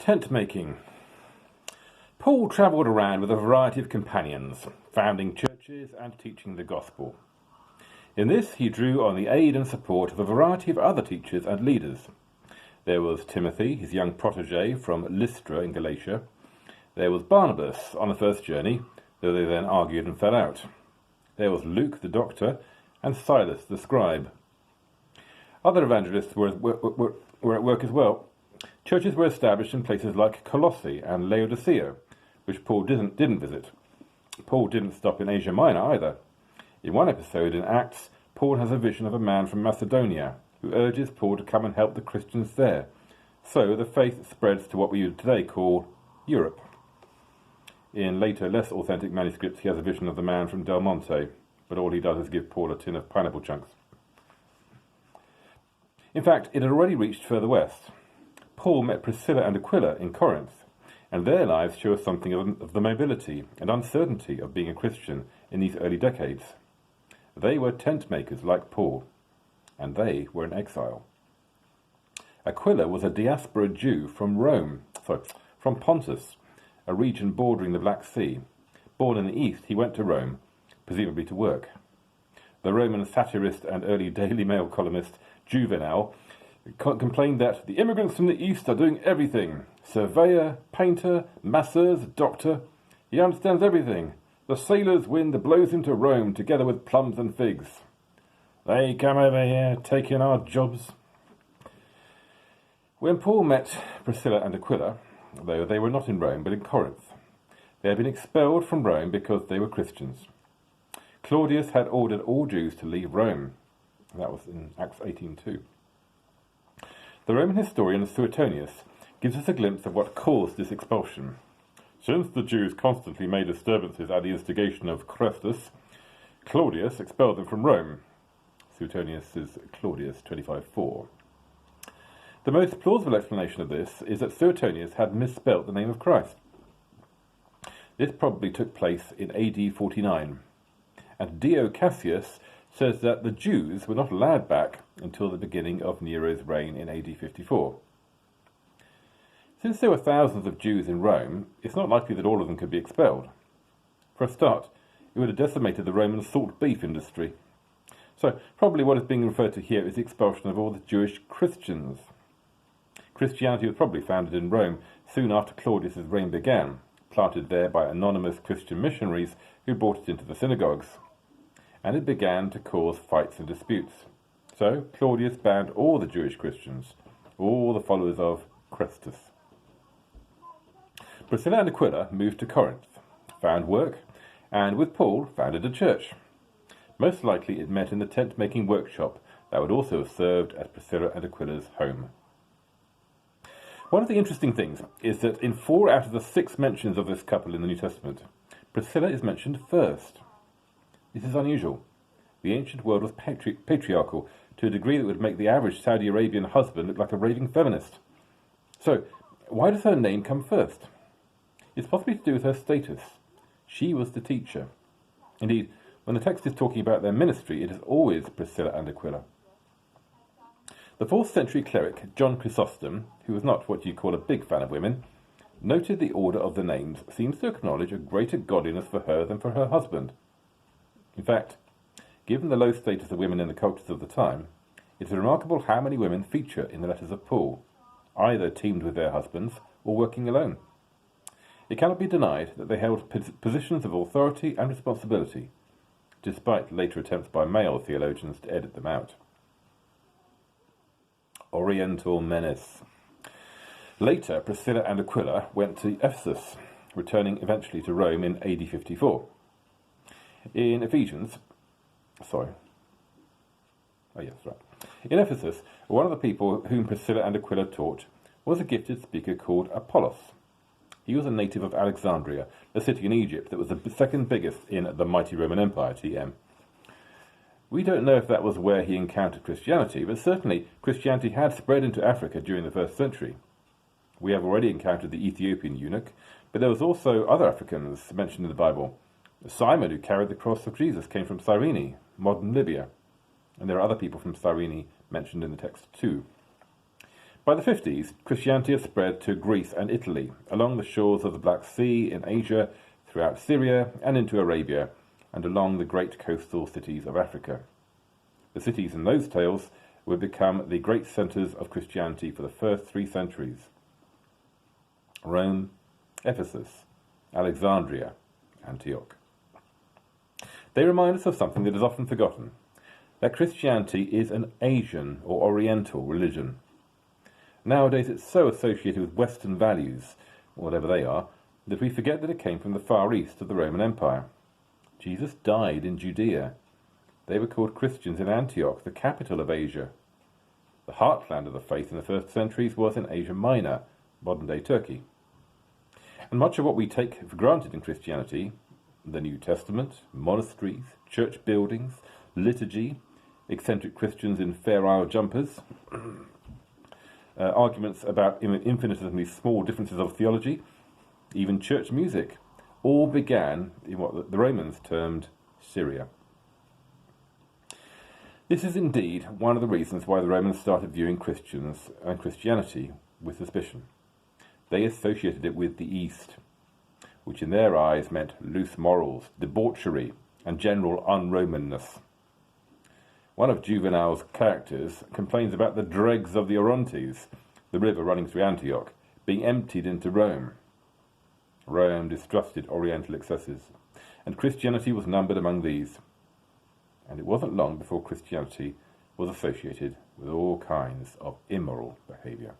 Tent making. Paul travelled around with a variety of companions, founding churches and teaching the gospel. In this he drew on the aid and support of a variety of other teachers and leaders. There was Timothy, his young protege from Lystra in Galatia. There was Barnabas on the first journey, though they then argued and fell out. There was Luke the doctor, and Silas the scribe. Other evangelists were at work as well. Churches were established in places like Colossae and Laodicea, which Paul didn't visit. Paul didn't stop in Asia Minor either. In one episode in Acts, Paul has a vision of a man from Macedonia who urges Paul to come and help the Christians there. So the faith spreads to what we would today call Europe. In later, less authentic manuscripts, he has a vision of the man from Del Monte, but all he does is give Paul a tin of pineapple chunks. In fact, it had already reached further west. Paul met Priscilla and Aquila in Corinth, and their lives show us something of the mobility and uncertainty of being a Christian in these early decades. They were tent makers like Paul, and they were in exile. Aquila was a diaspora Jew from from Pontus, a region bordering the Black Sea. Born in the east, he went to Rome, presumably to work. The Roman satirist and early Daily Mail columnist Juvenal complained that the immigrants from the east are doing everything. Surveyor, painter, masseurs, doctor. He understands everything. The sailor's wind blows him to Rome together with plums and figs. They come over here taking our jobs. When Paul met Priscilla and Aquila, though they were not in Rome but in Corinth, they had been expelled from Rome because they were Christians. Claudius had ordered all Jews to leave Rome. That was in Acts 18:2. The Roman historian Suetonius gives us a glimpse of what caused this expulsion. Since the Jews constantly made disturbances at the instigation of Chrestus, Claudius expelled them from Rome. Suetonius is Claudius 25:4. The most plausible explanation of this is that Suetonius had misspelt the name of Christ. This probably took place in AD 49, and Dio Cassius says that the Jews were not allowed back until the beginning of Nero's reign in AD 54. Since there were thousands of Jews in Rome, it's not likely that all of them could be expelled. For a start, it would have decimated the Roman salt beef industry. So probably what is being referred to here is the expulsion of all the Jewish Christians. Christianity was probably founded in Rome soon after Claudius's reign began, planted there by anonymous Christian missionaries who brought it into the synagogues. And it began to cause fights and disputes. So Claudius banned all the Jewish Christians, all the followers of Christus. Priscilla and Aquila moved to Corinth, found work, and with Paul founded a church. Most likely it met in the tent-making workshop that would also have served as Priscilla and Aquila's home. One of the interesting things is that in 4 out of the 6 mentions of this couple in the New Testament, Priscilla is mentioned first. This is unusual. The ancient world was patriarchal to a degree that would make the average Saudi Arabian husband look like a raving feminist. So, why does her name come first? It's possibly to do with her status. She was the teacher. Indeed, when the text is talking about their ministry, it is always Priscilla and Aquila. The 4th century cleric John Chrysostom, who was not what you call a big fan of women, noted the order of the names seems to acknowledge a greater godliness for her than for her husband. In fact, given the low status of women in the cultures of the time, it is remarkable how many women feature in the letters of Paul, either teamed with their husbands or working alone. It cannot be denied that they held positions of authority and responsibility, despite later attempts by male theologians to edit them out. Oriental menace. Later, Priscilla and Aquila went to Ephesus, returning eventually to Rome in AD 54. In Ephesus, one of the people whom Priscilla and Aquila taught was a gifted speaker called Apollos. He was a native of Alexandria, a city in Egypt that was the second biggest in the mighty Roman Empire, TM. We don't know if that was where he encountered Christianity, but certainly Christianity had spread into Africa during the 1st century. We have already encountered the Ethiopian eunuch, but there was also other Africans mentioned in the Bible. Simon, who carried the cross of Jesus, came from Cyrene, modern Libya, and there are other people from Cyrene mentioned in the text too. By the 50s, Christianity had spread to Greece and Italy, along the shores of the Black Sea, in Asia, throughout Syria, and into Arabia, and along the great coastal cities of Africa. The cities in those tales would become the great centres of Christianity for the first 3 centuries: Rome, Ephesus, Alexandria, Antioch. They remind us of something that is often forgotten, that Christianity is an Asian or Oriental religion. Nowadays it's so associated with Western values, whatever they are, that we forget that it came from the Far East of the Roman Empire. Jesus died in Judea. They were called Christians in Antioch, the capital of Asia. The heartland of the faith in the first centuries was in Asia Minor, modern-day Turkey. And much of what we take for granted in Christianity, the New Testament, monasteries, church buildings, liturgy, eccentric Christians in Fair Isle jumpers, arguments about infinitesimally small differences of theology, even church music, all began in what the Romans termed Syria. This is indeed one of the reasons why the Romans started viewing Christians and Christianity with suspicion. They associated it with the East, which in their eyes meant loose morals, debauchery, and general un-Romanness. One of Juvenal's characters complains about the dregs of the Orontes, the river running through Antioch, being emptied into Rome. Rome distrusted Oriental excesses, and Christianity was numbered among these. And it wasn't long before Christianity was associated with all kinds of immoral behaviour.